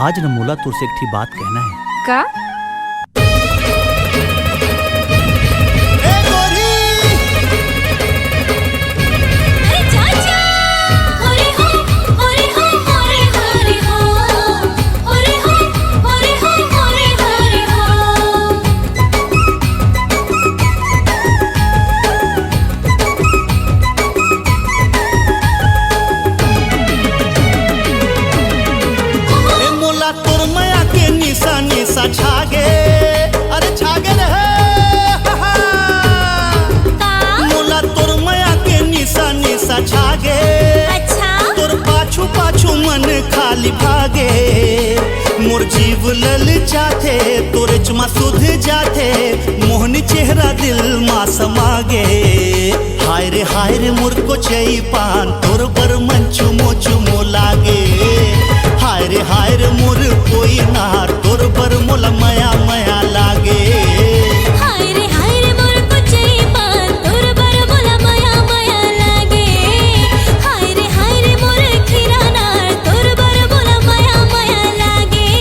आज न मोला तुर से एक ठी बात कहना है। का? छागे अरे छागे रहे मोला तोर माया के निशा निशा छागे। अच्छा? तोर पाछू पाछू मन खाली भागे। मोर जीव लल जाते तोरे चमा सुध जाते मोहनी चेहरा दिल मा समागे। हाय रे मोर को चई पान तोर बर मन चुमो चुमो लागे। हाय रे मोर कोई ना तोर बर मोला माया माया लागे। हाय रे मोर को चई पान तोर बर मोला माया माया लागे। हाय रे मोर खिराना तोर बर मोला माया माया लागे।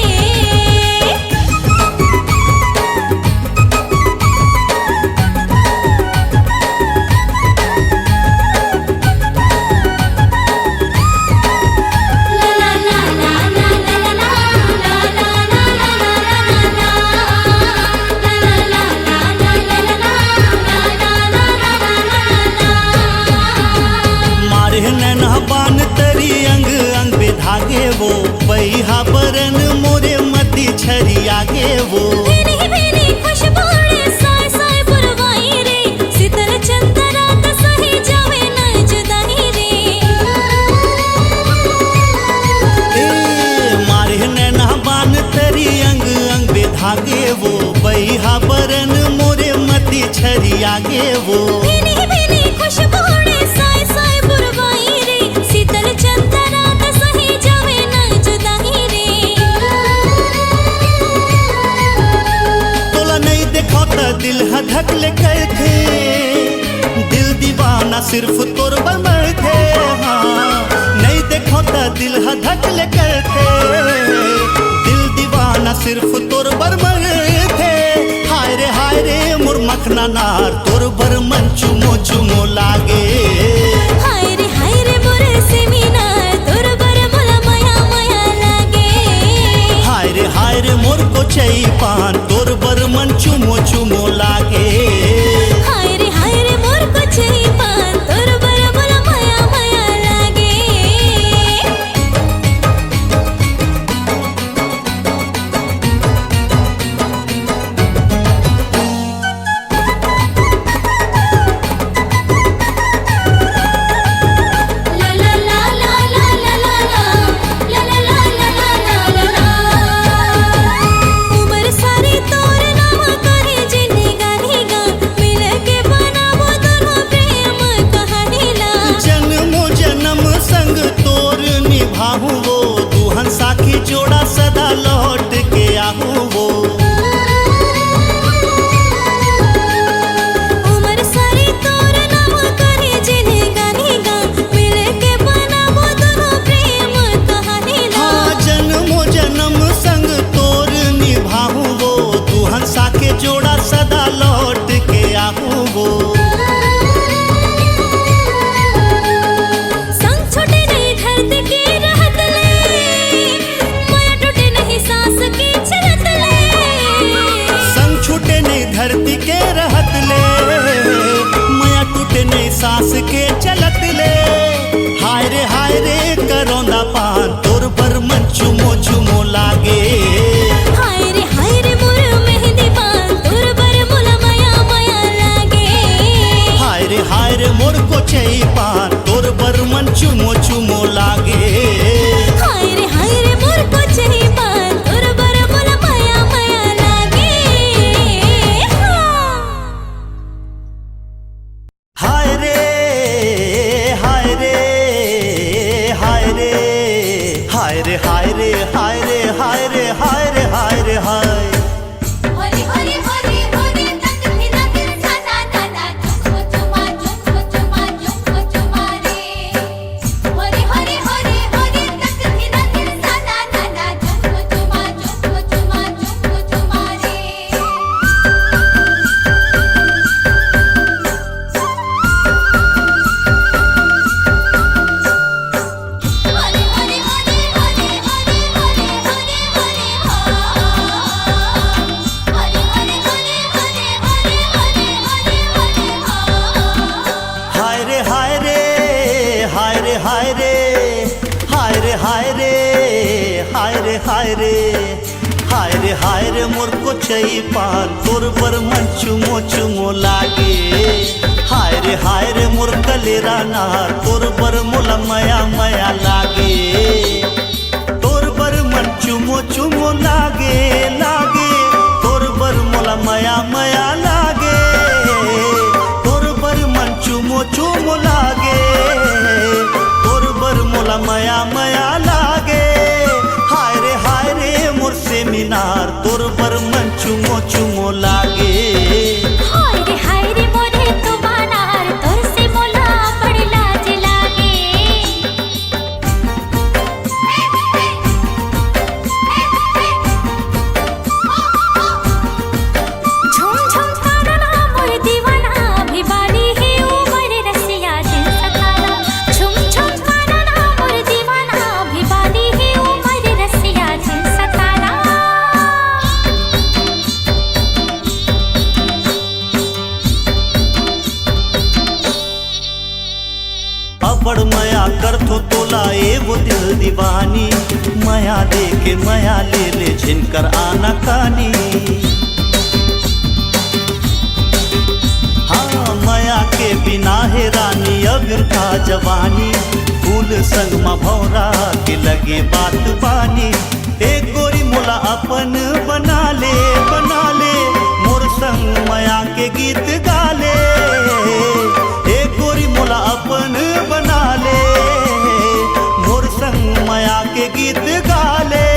बान तरी अंग अंग पे धागे वो बहिहा बरन मोरे मती छरी आगे वो। भेनी भेनी खुशबू रे साय साय पुरवाई रे शीतल चंदरा त सही जावे न जुदाई रे। मारे नैना बान तरी अंग अंग पे धागे वो बहिहा बरन मोरे मती छरी आगे वो। भेनी भेनी खुशबू रे साय साय पुरवाई रे शीतल चंदरा त सही जावे न जुदाई रे। तोला नहीं देखो त दिल धक ले करके दिल दीवाना सिर्फ तोर बमर थे। हाँ नहीं देखो त दिल धक ले करके दिल दीवाना सिर्फ तोर बमर थे। हाय रे मोर मखना नार तोर बर मन चुमो चुमो लागे। हाय रे मोर सेमीना तोर बर मोला माया माया लागे। हाय रे मोर को चई पान तोर बर मन चुमो चुमो लागे। हाय रे मोर को चई पान तोर बर मोला माया माया लागे। उमर सारी तोर नाम करे जिन्नी गानी गा मिल के बनावो दोनों प्रेम कहानी ला। जन्मो जन्म संग तोर निभाहू वो दुहन साखी जोड़ा सदा लौट के आहू वो। उमर सारी तोर नाम करे जिन्नी गानी गा मिल के बनावो दोनों प्रेम कहानी ला। हाँ जन्मो जन्म संग तोर निभाहू वो दुहन साखे जोड़ा सदा लौट के आहू वो। संग छोटे नहीं धरती की रहत ले माया टूटे नहीं सांस की चलत ले। संग छूटे नहीं धरती के रहत ले माया टूटे नहीं सांस के चलत ले। हाय रे करौंदा पान तोर बर मन चुमो चुमो लागे। हाय रे मोर मेहंदी पान तोर बर मोला माया माया लागे। हाय रे मोर को चई पान तोर बर मन चुमो चुमो लागे। हाय रे मोर को चई पान तोर बर मोला माया माया लागे। हाय रे हाय रे हाय रे हाय रे हाय रे हाय रे हाय हाय रे मोर को चई पान तोर बर मन चुमो चुमो लागे। हाय रे मोर कलेरा नार तोर बर मोला मया मया लागे। तोर बर मन चुमो चुमो लागे लागे, तोर बर मोला मया मया लागे। तोर बर मन चुमो चुमो लागे, तोर बर मोला मया मया लागे। हाय रे मोर से मीनार तोर बर मन चुमो चुमो लागे। हाय रे मोरे तू बानार तोर से मोला बड़ी लाज लागे। झुम झुम ताना मोर दीवाना भी बाली है उमर रसिया दिल सताना। झुम झुम ताना मोर दीवाना भी बाली है उमर रसिया दिल सताना। बड़ मया कर थो तोला एगो दिल दीवानी। मया दे के मया ले ले झिनकर आना कानी। हाँ मया के बिना है रानी अबिर का जवानी। फूल संग में भौरा के लगे बात बानी। एक गोरी मोला अपन बना ले मोर संग मया के गीत गाले। एक गोरी मोला अपन बना ले मोर संग मया के गीत गाले।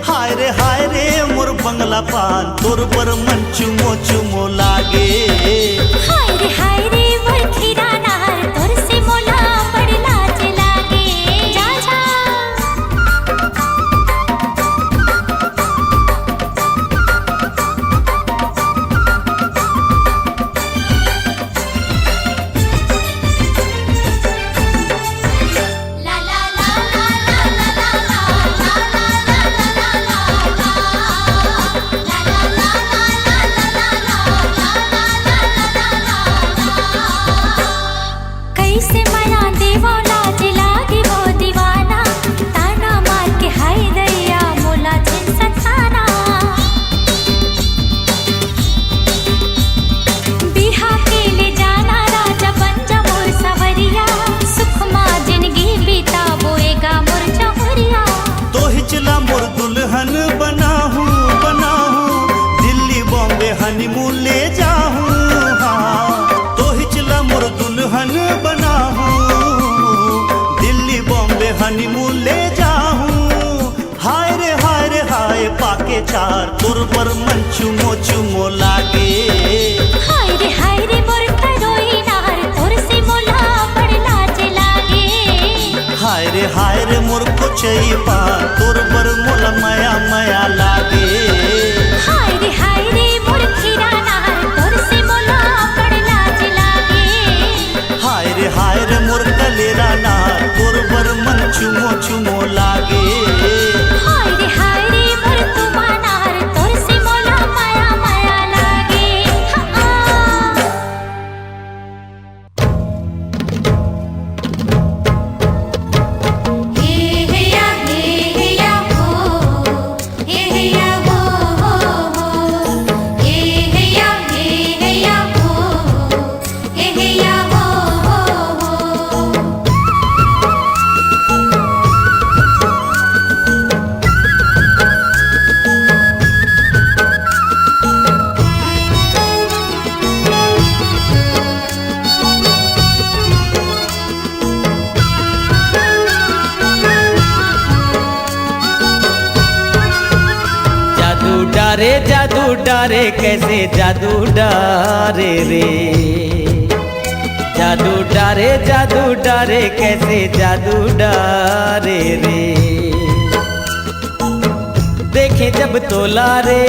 हाय रे मोर बंगला पान तोर बर मन चुमो चुमो लागे। हाय रे मोर खीरा नार तोर से मोला बड़ी लाज लागे। जा जा ला ला ला ला ला ला ला कैसे मया देवो लाज लागे वो दीवाना। ताना मार के हाय दैया मोला जिन सताना। बिहा के ले जाना राजा बन जा मोर सवरिया। सुख माँ जिंदगी बीता बोएगा मोर चहुरिया। तो हिचला मोर दुल्हन बनाहूँ दिल्ली बॉम्बे हनीमून ले जाहूँ। हाँ तो हिचला मोर दुल्हन बनाहूँ दिल्ली बॉम्बे हनीमून ले जाहूँ। हाय पाके चार तोर बर मन चुमो चुमो लागे। हाय रे मोर करोई नार तोर से मोला बड़ी लाज लागे। हाय रे मोर को चई पान तोर बर मोला मया मया लागे। हाय रे मोर खीरा नार तोर से मोला बड़ी लाज लागे। हाय रे मोर कलेरा नार तोर बर मन चुमो चुमो लागे। हाय रे मोर तू बानार तोर से मोला माया माया लागे। हे या हो, हे या हो हो। हे या हो, हे या हो हो। जादू डारे कैसे जादू डारे रे। जादू डारे कैसे जादू डारे रे। देखे जब तोला रे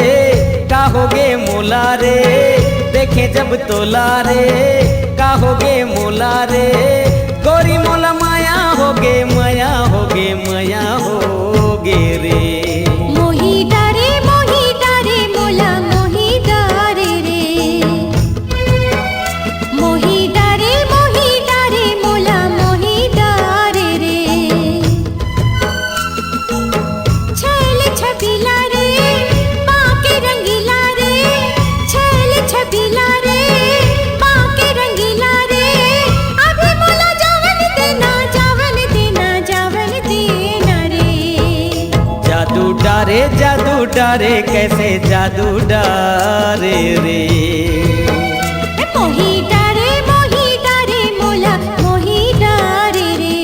का होगे मोला रे। देखे जब तोला रे का होगे मोला रे। गोरी मोला माया होगे माया होगे माया होगे रे। मोही डारे मोला मोही डारे रे। मोही डारे मोला मोही डारे रे। छैल छबिला डारे कैसे जादू डारे रे। मोही डारे मोला मोही डारे रे।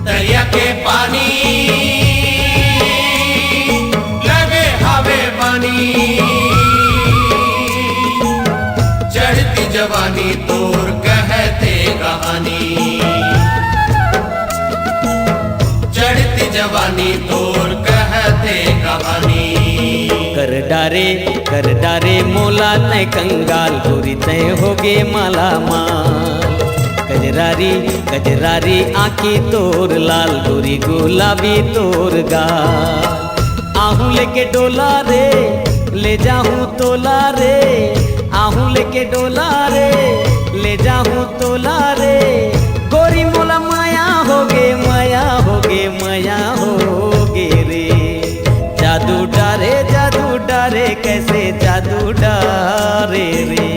दरिया के पानी लगे हवे पानी, चढ़ती जवानी तोर कहते कहानी, चढ़ती जवानी तोर कहते कहानी। कर डारे मोला तय कंगाल गोरी तय होगे माला माल। कजरारी आँखी तोर लाल गोरी गुलाबी तोर गाल। आहूँ लेके डोला रे ले जाहूँ तोला रे, आहूँ लेके डोला रे ले जाहूँ तोला रे। गोरी मोला माया होगे माया होगे माया होगे रे। जादू डारे कैसे जादू डारे रे।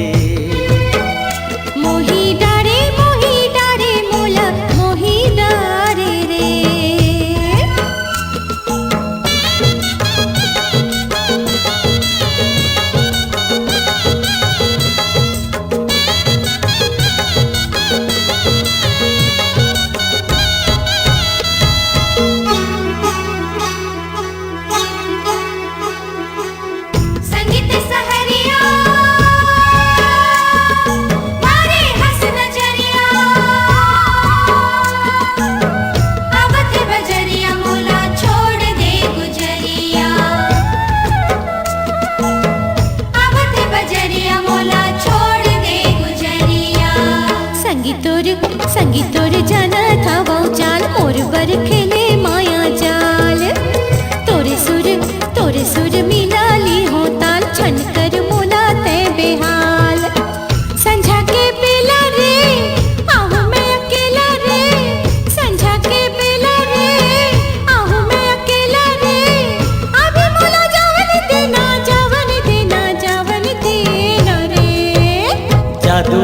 मोही डारे मोला मोही डारे रे। संगीत सहरिया मारे हंस नजरिया, आवत बजरिया मोला छोड़ दे गुजरिया, आवत बजरिया मोला छोड़ दे गुजरिया। संगीतोर जाना था वो जान मोर बर खेले माया जाल। तोरे सुर मिलाली हो ताल छन कर मोला ते बेहाल। संझा के बेला रे आहूँ मैं अकेला रे, संझा के बेला रे आहूँ मैं अकेला रे। अभी मोला जावन देना रे। जादू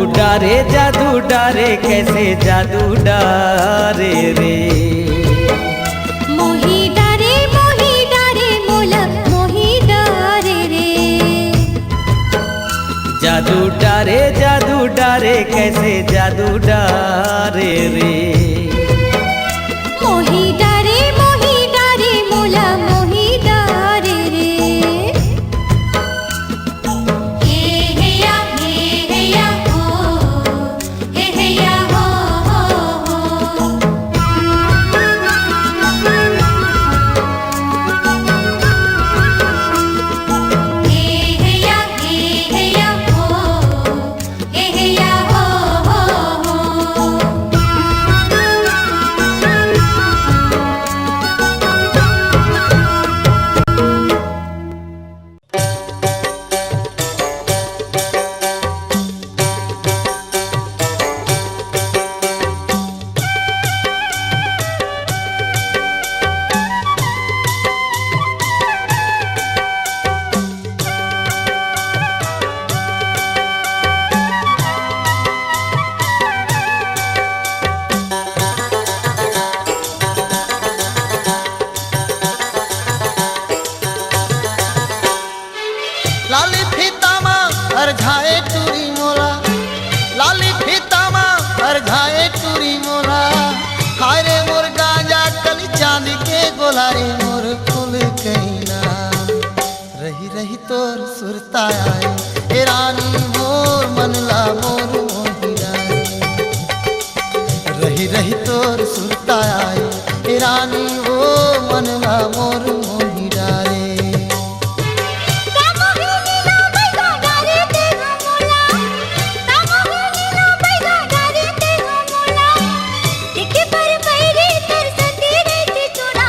डारे कैसे जादू डारे रे। मोही डारे मोला मोही डारे रे। जादू डारे कैसे जादू डारे रे। मोही डारे मोला मोही डारे रे। हे या हो, हे या हो हो। हे या हो, हे या हो हो। लाली फीतामा हर झाए टूरी मोला, लाली फीतामा हर झाए टूरी मोला। हाय रे मोर गांजा कली चांद के गोला रे मोर फूल कहना। रही रही तोर सुरता आए ए रानी मोर मनला मोर मोहिरा। रही रही तोर सुरता आए ए रानी वो मनला मोर मोहिरा रे। पर पैरी तर सती रहती चुरा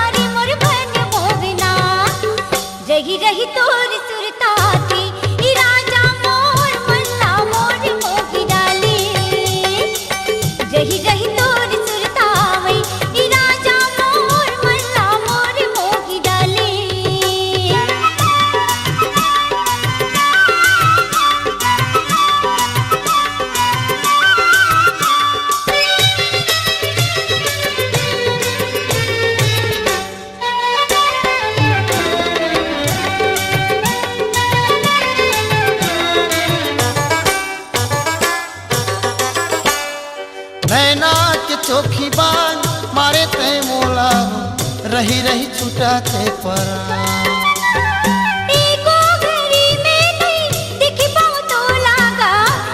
रही रही छुटाते परा एको घड़ी में नहीं दिखी पाऊं तो लागा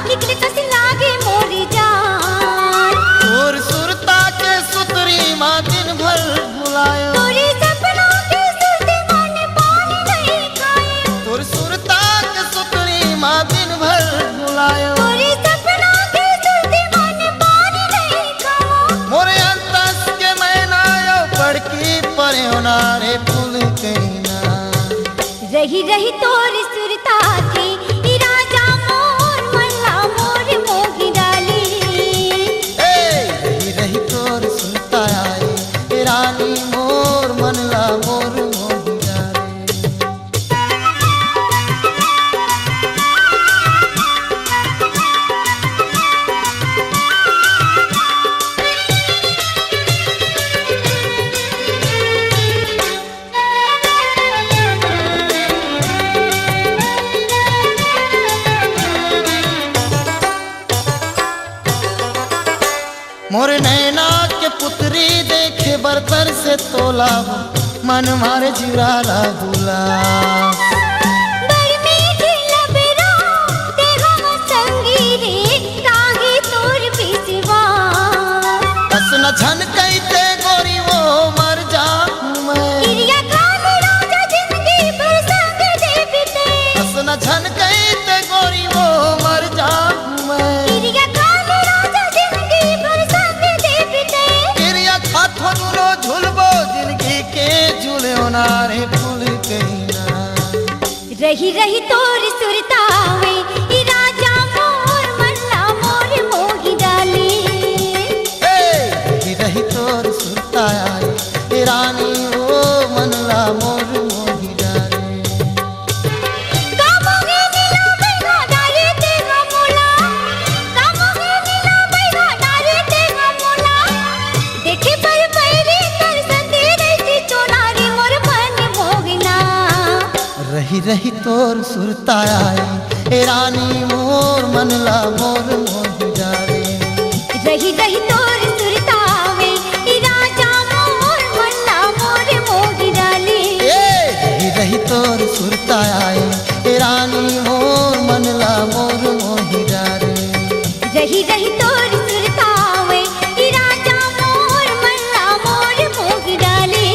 निकले कसी लागे मोरी जान और सुरता के सुतरी माँ दिन भर बुलायो तोरी सपनों के सुरते मन पानी नहीं खाए तोर सुरता के सुतरी माँ दिन भर बुलायो तोरी सपनों के सुरते मन पानी नहीं खाओ मोरे अंतस के मैनायो पड़की परे नारे फूल कहना रही रही तोरी सुरता थी ई राजा मोर मल्ला मोर मोगी डाली रही रही तोर सुनता आए ए रानी मोर मनला मोर मोही डाले मोर नैना के पुत्री देखे बरतर से तोला मन मारे जुराला बुला बड़ी मीठी लबरा तेरा संगी रे राही तोर बिसवा बस न झन कहते गोरी वो मर जाऊं मैं किरिया खान राजा जिंदगी भर संग दे बिते बस न झन कहते गोरी वो मर जाऊं मैं किरिया खान राजा जिंदगी भर संग दे बिते किरिया खाथो दुनो झुलबो जिंदगी के झूले नारे फूल कहना रही रही तोर सुरतावे ई राजा मोर मल्ला मोर मोही डाली रही रही तोर सुरता आए ए रानी ओ मनला मोर मोही डाले कामोगे नीला बैगा डारे तेगा मोला कामोगे नीला बैगा डारे तेगा मोला देखे पर पैरी कर संदे रहती चोनारी मोर मन मोगना रही रही तोर सुरता आए ए रानी मोर मनला मोर मोही डाले रही रही तोर सुरतावे ई राजा मोर मल्ला मोर मोगी डाली रही रही तोर सुरता आए ए रानी मोर मनला मोर मोही डाले रही रही तोर सुरतावे ई राजा मोर मल्ला मोर मोगी डाली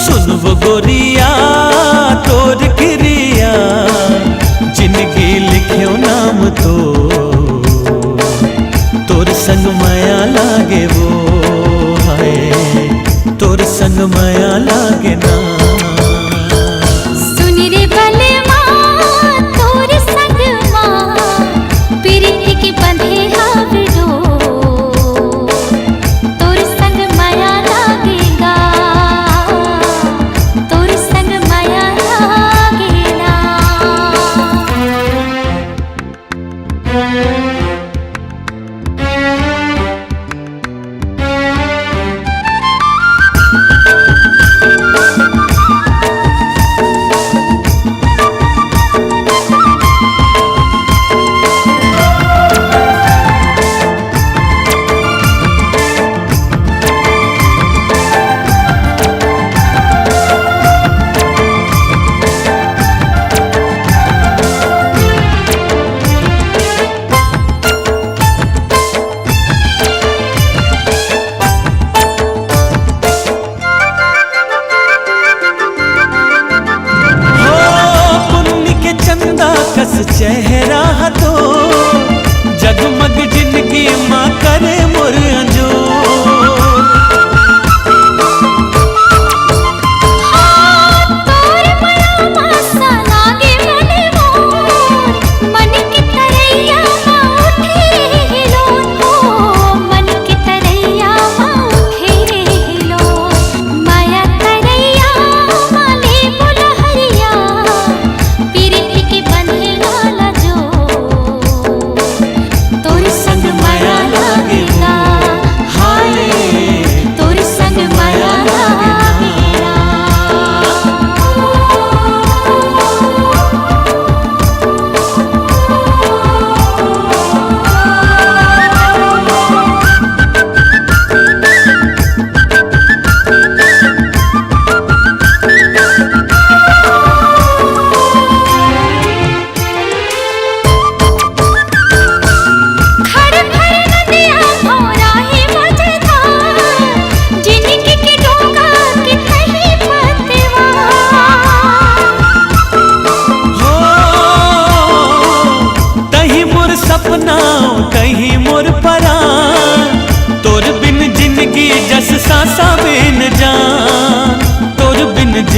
सुनबो गोरिया तोर क्रिया जिंदगी लिखियो नाम तो तोर संग माया लागे वो हाय तोर संग माया लागे ना सुनी रे भले माँ तोर संग माँ प्रीति के बंधे हावड़ो तोर संग माया लागेगा तोर संग माया लागेला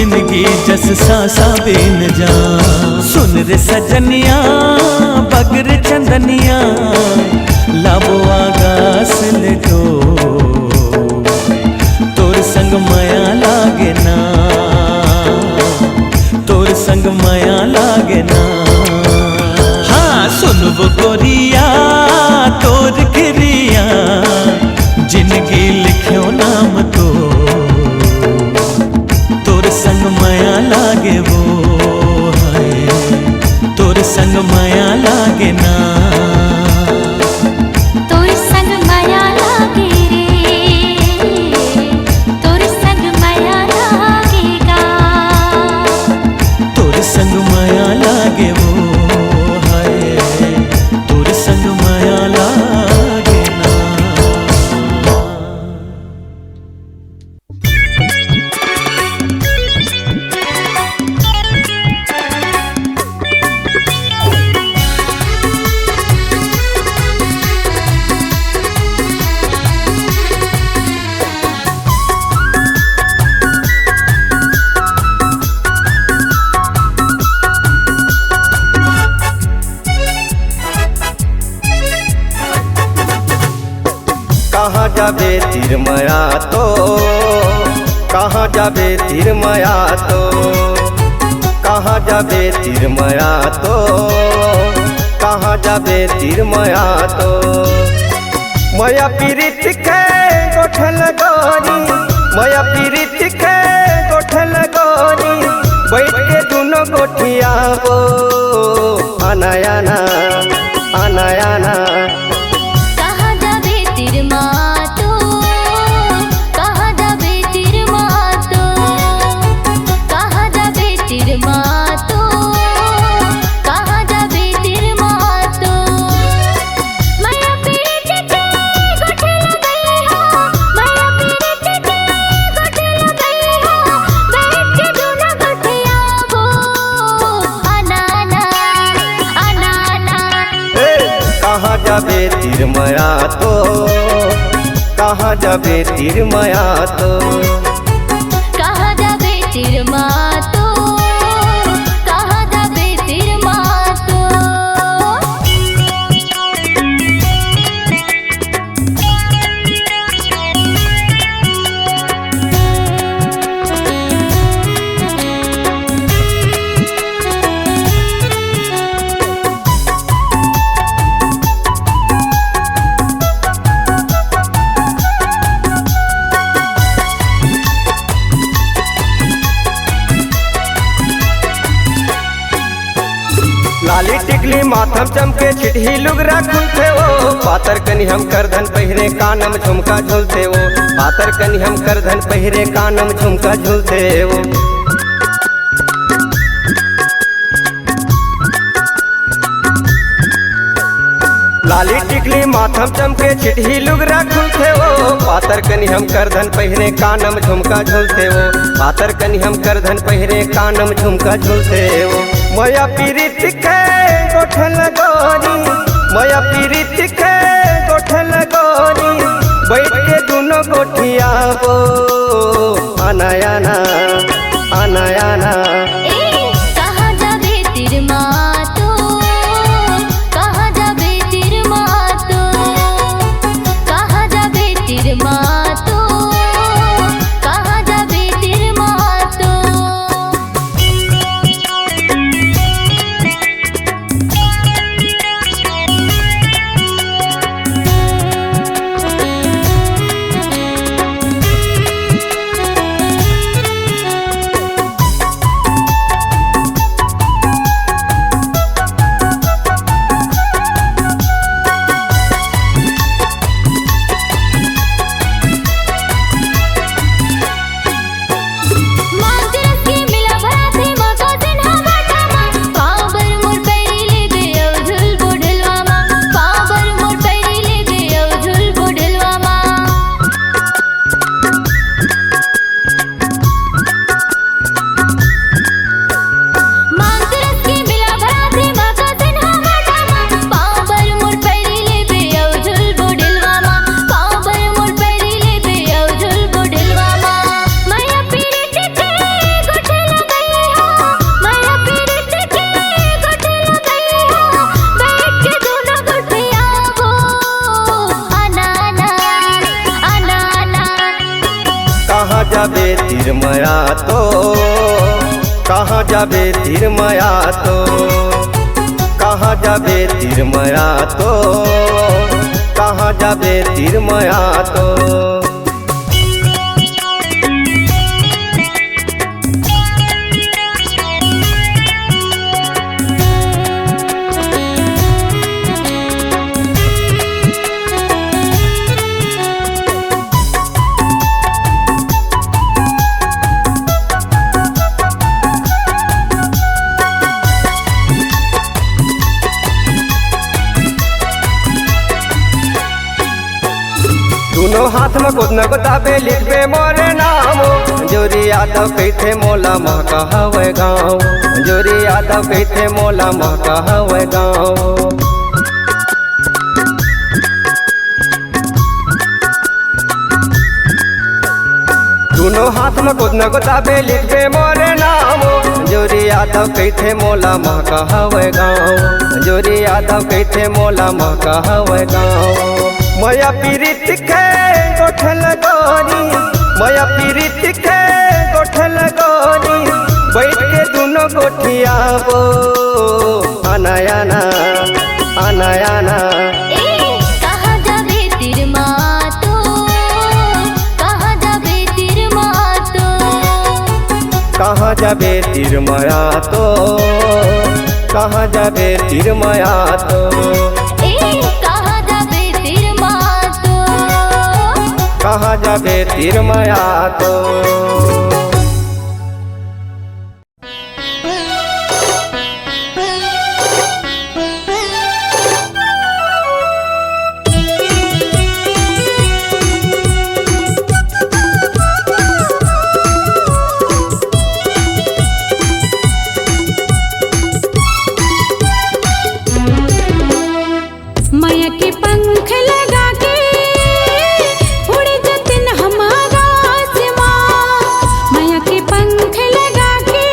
जिंदगी जस सासा बेन जा। सुन रे सजनिया बगर चंदनिया लाबो आगास लेटो तोर संग माया लागे ना, तोर संग माया लागे ना। हाँ सुन वो गोरिया तोर गिरिया जिंदगी लिखियो नाम तो तोर संग माया लागे वो है, तोर संग माया लागे ना। तोर संग माया लागे रे, तोर संग माया लागेगा। तोर संग माया लागे वो है, तोर संग माया लागे ना। कहाँ जाबे तीर माया तो, कहाँ जाबे तीर माया तो, कहाँ जाबे तीर माया तो, कहाँ जाबे तीर माया तो। माया पीरित के गोठल गोरी, माया पीरित के गोठल गोरी, बैठ के दोनों गोठिया वो अनायाना अनायाना। कहाँ जाबे तीर मातो, कहाँ जाबे तीर मातो, कहाँ जाबे तीर मातो, कहाँ जाबे तीर मातो। माया पीरित के गोठल गई हो, माया पीरित के गोठल गई हो, बैठ के दोनों गोठिया वो अनाना अनाना। कहाँ जाबे तीर माया तो, कहाँ जाबे तीर माया तो। कहाँ जाबे तीर मातो, कहाँ जाबे तीर मातो। लाली टिकली माथम चमके चिट्ठी लुगरा खुलते वो, पातर कनी हम करधन पहिरे कानम झुमका झूलते वो, पातर कनी हम करधन पहिरे कानम झुमका झूलते वो। लाली टिकली माथम चमके चिट्ठी लुगरा खुलते वो, पातर कनी हम करधन पहिरे कानम झुमका झूलते वो, पातर कनी हम करधन पहिरे कानम झुमका झूलते वो। माया पीरित के गोठल गोरी, माया पीरित के गोठल गोरी, बैठ के दोनों गोठिया वो अनायाना अनायाना। कहाँ जाबे तीर मातो, कहाँ जाबे तीर मातो, कहाँ जाबे तीर मातो, कहाँ जाबे तीर मातो। तिरमया तो कहाँ जाबे तिरमया तो कहाँ जाबे तिरमया तो कहाँ जाबे तिरमया तो दोनों हाथ में खुद न गोदाबे लिखबे मोरे नाम जोरी यादव कहते मोला महका हवे गाँव जोरी यादव कहते मोला महका हवे गाँव दोनों हाथ में खुद न गोदाबे लिखबे मोरे नाम जोरी यादव कहते मोला महका हवे गाँव जोरी यादव कहते मोला महका हवे गाँव मया पीरित के गोठल गोरी मया पीरित के गोठल गोरी बैठ के दोनों गोठियाबो आना आना आना आना कहाँ जाबे तिरमा तो कहाँ जाबे तिरमा तो कहाँ जाबे तिरमया तो कहाँ जाबे तिरमया तो कहाँ जाबे तिरमया तो माया के पंख लगा के उड़ जतन हमारा आसमां माया के पंख लगा के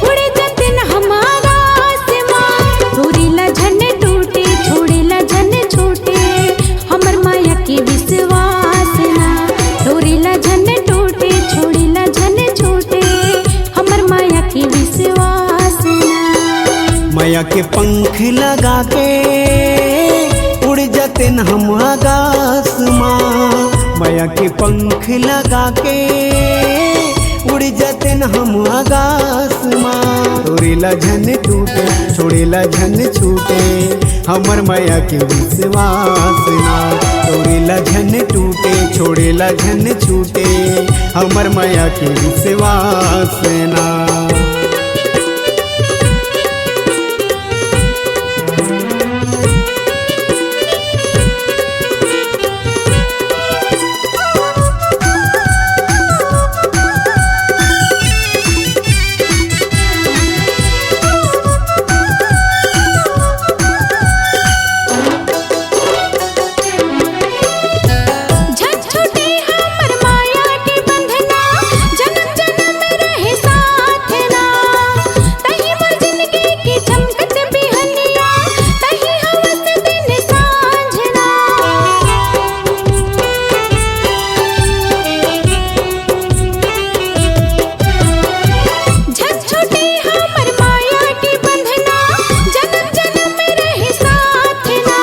उड़ जतन हमारा आसमां छोड़ेला झन टूटे छोड़ेला झन छूटे हमर माया के विश्वास ना छोड़ेला झन टूटे छोड़ेला झन छूटे हमर माया के विश्वास ना माया के पंख लगा के उड़ जतन हम आकाश माँ माया के पंख लगा के उड़ जतन हम आकाश माँ छोड़ेला झन टूटे छोड़ेला झन छूटे हमर माया के विश्वास ना छोड़ेला झन टूटे छोड़ेला झन छूटे हमर माया के विश्वास ना झट छूटे हमर माया के बंधना जन्म जन्म रहे साथ ना तही मोर जिंदगी की चमकत बिहनिया तही हवस दिन सांझना झट छूटे हमर माया के बंधना जन्म जन्म रहे साथ ना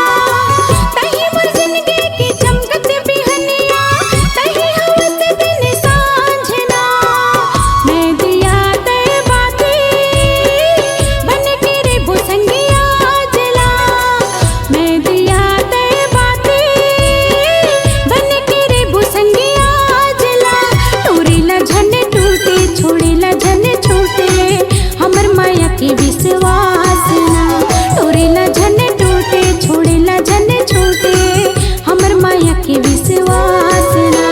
तही मोर जिंदगी की चमकत बिहनिया तही हवस दिन सांझना मैं दिया ते बाती बन के रे भुसंगिया जला मैं दिया ते बाती बन के रे भुसंगिया जला टूरेला झन टूटे छोड़ेला झन छूटे हमर माया के विश्वास ना टूरेला झन टूटे छोड़ेला झन छूटे हमर माया के विश्वास ना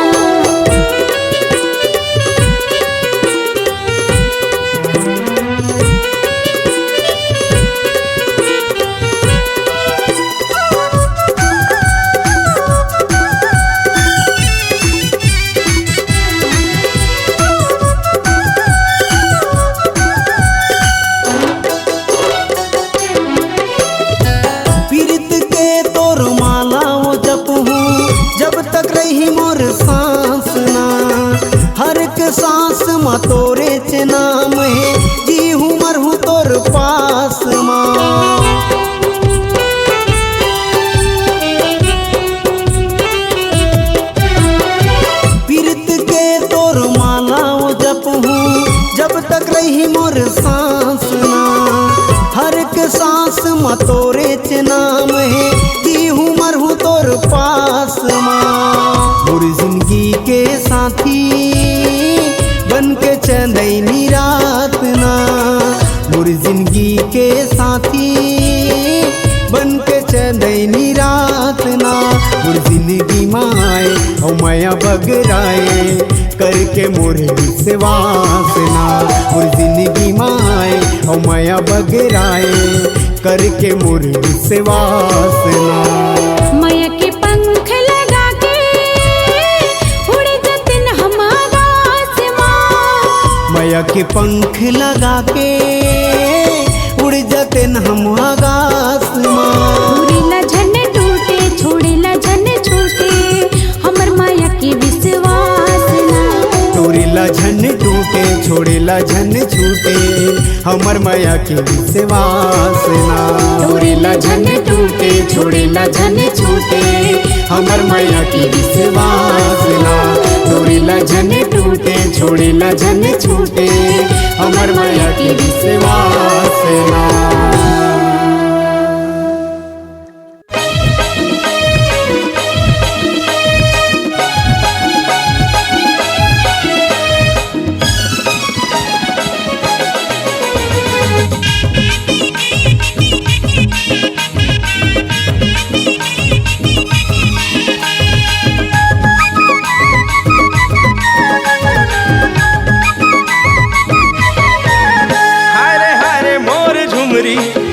माँ तोरे चे नाम है जी हूँ मर हूँ तोर पास माँ। पीरत के तोर माला वो जप हूँ जब तक रही मोर सांस ना। हर एक सांस माँ तोरे चे नाम है जी हूँ मर हूँ तोर पास माँ। मोर जिंदगी के साथी बन के चंदनी रात ना। मोर जिंदगी के साथी बन के चंदनी रात ना। मोर जिंदगी माए ओ माया बगराए करके मोरे विश्वास ना। मोर जिंदगी माए ओ माया बगराए करके मोरे विश्वास ना। माया के पंख लगा के उड़ जतिन हम आकाश माँ। माया के पंख लगा के उड़ जतिन हम आकाश माँ। उड़ेला झन टूटे छोड़ेला झन छूटे हमर माया के विश्वास ना। तोरेला झन टूटे छोड़ेला झन छूटे हमर माया के विश्वास ना। तोरेला झन टूटे छोड़ेला झन छूटे हमर माया के विश्वास ना। तोरेला झन टूटे छोड़ेला झन छूटे हमर माया के विश्वास ना।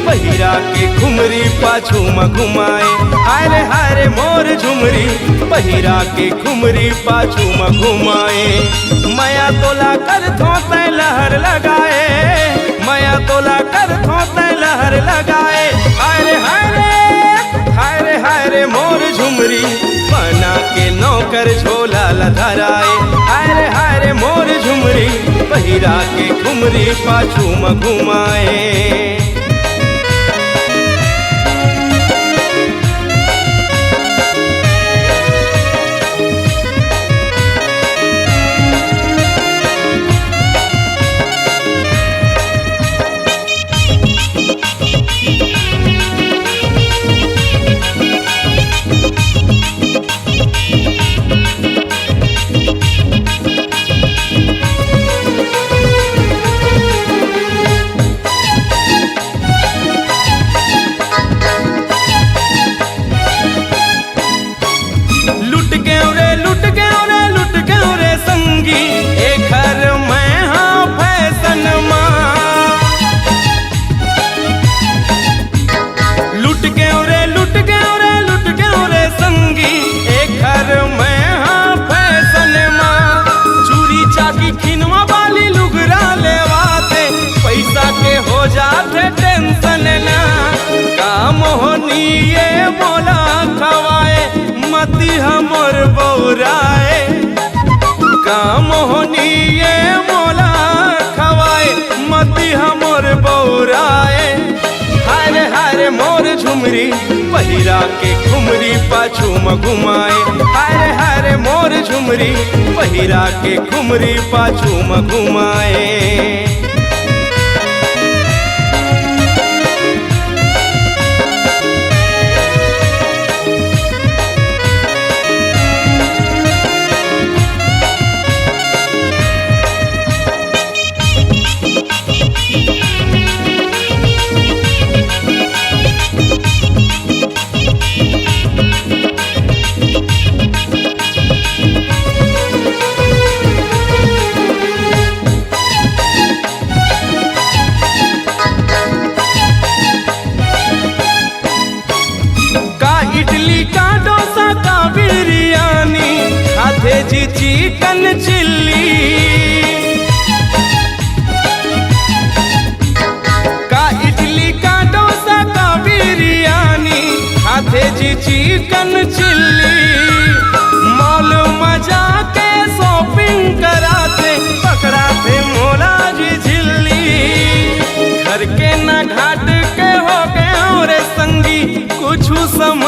पहिरा के घुमरी पाछू में घुमाए। हाय रे मोर झुमरी पहिरा के घुमरी पाछू में घुमाए। माया तोला कर थोते लहर लगाए। माया तोला कर थोते लहर लगाए। हाय रे मोर झुमरी बना के नौकर झोला लधराए। हाय रे मोर झुमरी पहिरा के घुमरी पाछू में घुमाए। हमर बौराए काम होनी ये मोला खवाए मती हमर बौराए। हाय मोर झुमरी पहिरा के घुमरी पाछू में घुमाए। हाय मोर झुमरी पहिरा के घुमरी पाछू में घुमाए।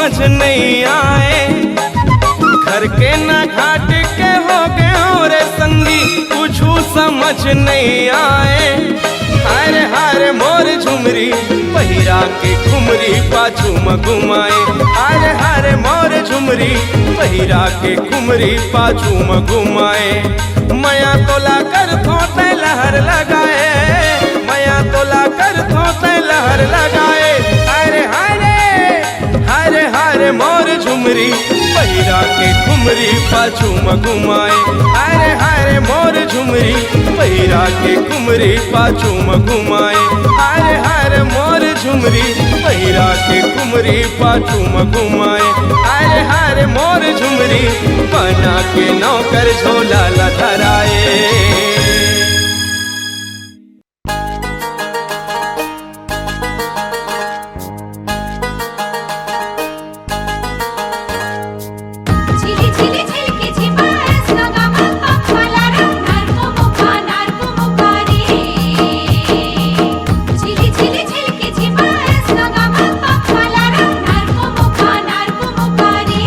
समझ नहीं आए। घर के ना घाट के हो गए रे संगी, कुछ समझ नहीं आए। हारे हारे मोर झुमरी पहिरा के खुमरी पाछू में घुमाए। हारे हारे मोर झुमरी पहिरा के खुमरी पाछू में घुमाए। मया तोला कर थोते लहर लगाए, मया तोला कर थोते लहर लगाए। हारे हारे हारे हारे मोर झुमरी पहिरा के खुमरी पाछू में घुमाए। हारे हारे मोर झुमरी पहिरा के खुमरी पाछू में घुमाए। हारे हारे मोर झुमरी पहिरा के खुमरी पाछू में घुमाए। हारे हारे मोर झुमरी बना के नौकर झोला लधराए। झिली झिली झिलके झिमास नगामा पप्पाला नारको मुखा रे। झिली झिली झिलके झिमास नगामा पप्पाला नारको मुखा रे।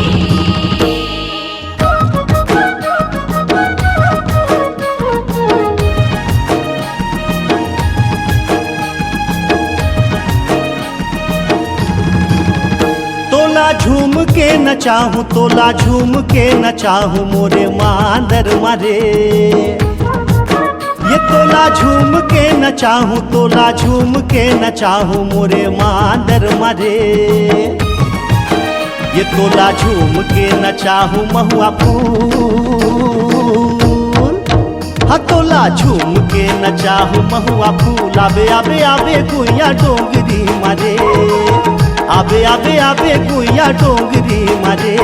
तोला झूम के न चाहूं, तोला झूम के न चाहूं मोरे मांदर मारे। ये तोला झूम के न चाहूं, तोला झूम के न चाहूं मोरे मांदर मारे। ये तोला झूम के न चाहूं महुआ फूल, हाँ तोला झूम के न चाहूं महुआ फूल। आबे आबे आबे गुइया डोंगरी मारे, आबे आबे आबे गुइया डोंगरी मारे।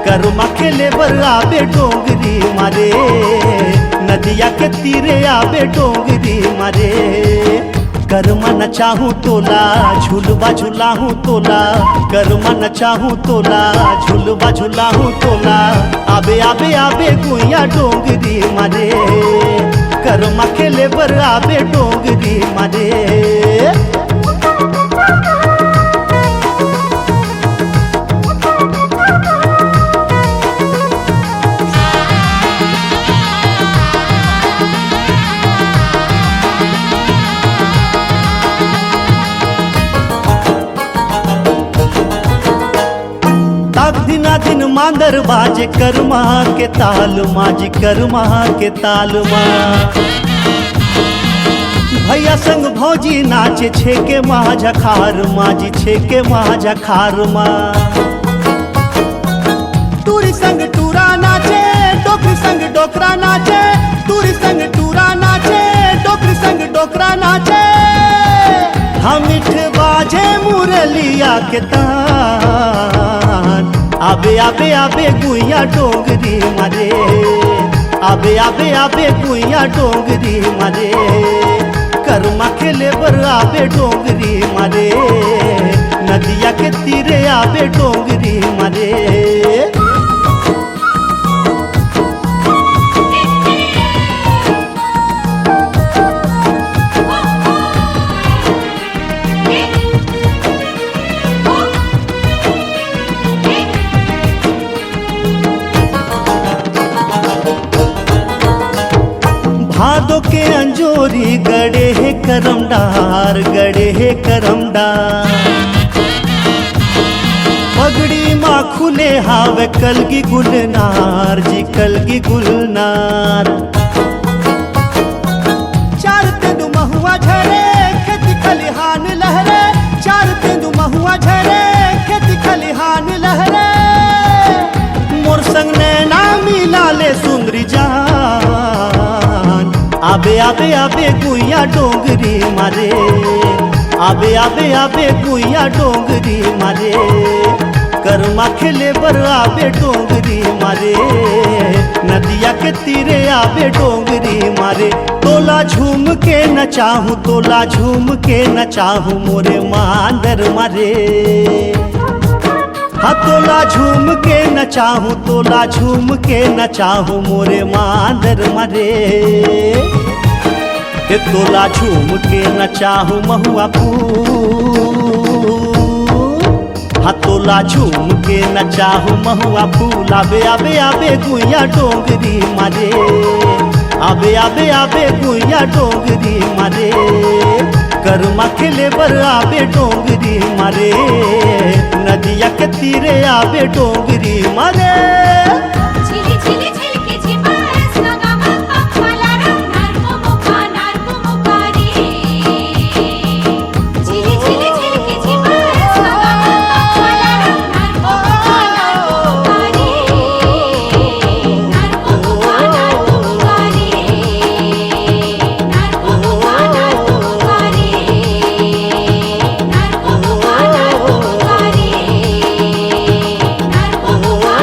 करमा के लेबर आबे डोंगरी मारे, नदिया के तीरे आबे डोंगरी मारे। करमा न चाहूं तोला झूलवा झूलाहूं तोला, करमा न चाहूं तोला झूलवा झूलाहूं तोला। आबे आबे आबे गुइया डोंगरी मारे, करमा के लेबर आबे डोंगरी मारे। दिना दिन मांदर बाजे करमा के ताल माजी, करमा के ताल माँ। भैया संग भौजी नाचे छेके माझा खार माजी, छेके माझा खार माँ। टूरी संग टूरा नाचे, डोकरी संग डोकरा नाचे। टूरी संग टूरा नाचे, डोकरी संग डोकरा नाचे। हम मिठ बाजे मुरलिया के तान। आबे आबे आबे गुइया डोंगरी मारे, आबे आबे आबे गुइया डोंगरी मारे। करमा के लेबर आबे डोंगरी मारे, नदिया के तीरे आबे डोंगरी मारे। भादो के अंजोरी गड़े है करमडार, गड़े है करमडार। पगड़ी माँ खुले हावे कलगी गुलनार जी, कलगी गुलनार। चार तेंदु महुआ झरे खेती खलिहान लहरे, चार तेंदु महुआ झरे खेती खलिहान लहरे। मोर संग नैना मिला ले सुंदरी जान। आबे आबे आबे गुइया डोंगरी मारे, आबे आबे आबे गुइया डोंगरी मारे। करमा के लेबर आबे डोंगरी मारे, नदिया के तीरे आबे डोंगरी मारे। तोला झूम के न चाहूं, तोला झूम के न चाहूं मोरे मांदर मारे। हाँ तोला झूम के न चाहूं, तोला झूम के न चाहूं मोरे मांदर मारे। तोला झूम के न चाहूं महुआ फूल, हतोला झूम के नचाहू महुआ फूल आबे आबे आबे गुइया डोंगरी मारे आबे आबे आबे गुइया डोंगरी मारे कर्मा खेले बर आबे डोंगरी मारे नदिया के तीरे आबे डोंगरी मारे झिली झिली झिलके झिपारस नगा मप्पा मलारा नारको मुखा रे झिली झिली झिलके झिपारस नगा मप्पा मलारा नारको मुखा रे नारको मुखा रे नारको मुखा रे नारको मुखा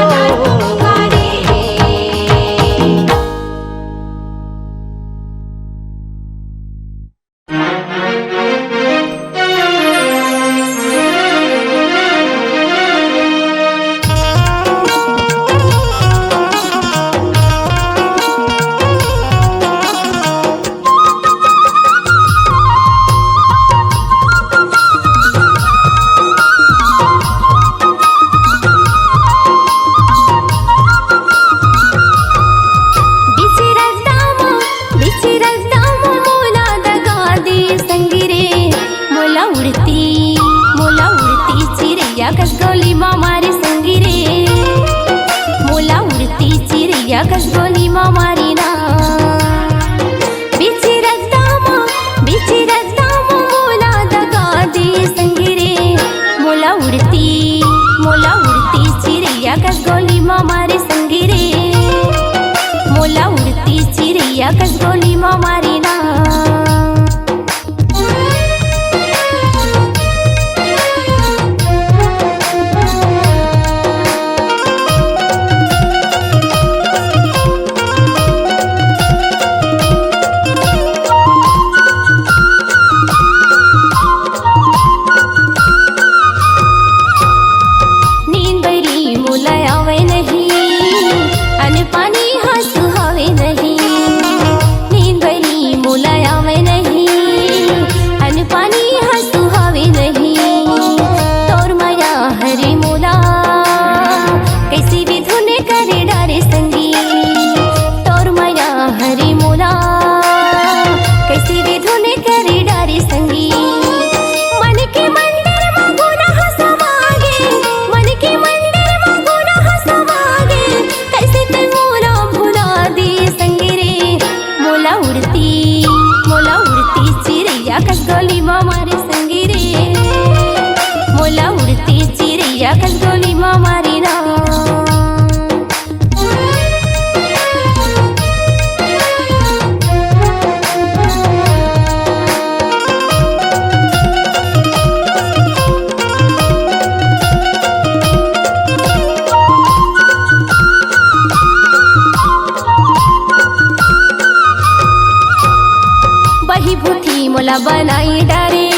मोला बनाई डारे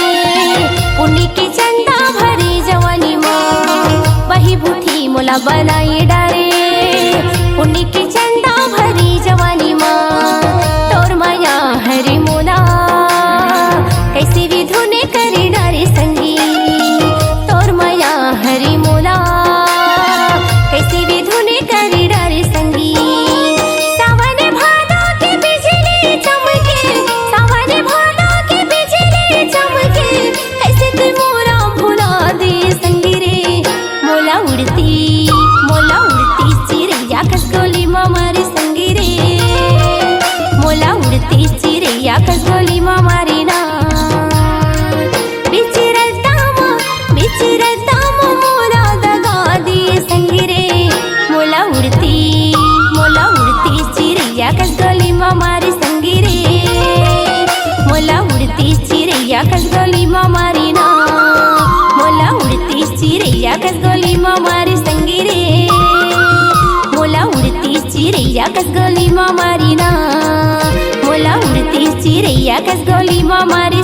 पुण्य की चंदा भरी जवानी माँ वही भूठी मोला बनाई डारे पुण्य की चंदा भरी जवानी माँ तोर माया हरी मोला कैसे भी धुने करी डारे संगी तोर माया हरी मोला कैसे भी धुने करी डारे संगी सावन भादो के बिजली चमके सावन भादो के बिजली चमके कैसे तू मोरा भुला दे संगी रे मोला उड़ती चिड़ैया खसगोली मारी संगी रे मोला उड़ती चिड़ैया खसगोली मारी ना बिचिरता मोला दगा दी संगी रे मोला उड़ती चिड़ैया खसगोली मारी संगी रे मोला उड़ती चिड़ैया खसगोली मारी ना मोला उड़ती चिड़ैया खसगोली मारी संगी रे मोला उड़ती चिड़ैया खसगोली मारी ना मोला उड़ती चिड़ैया खसगोली मारी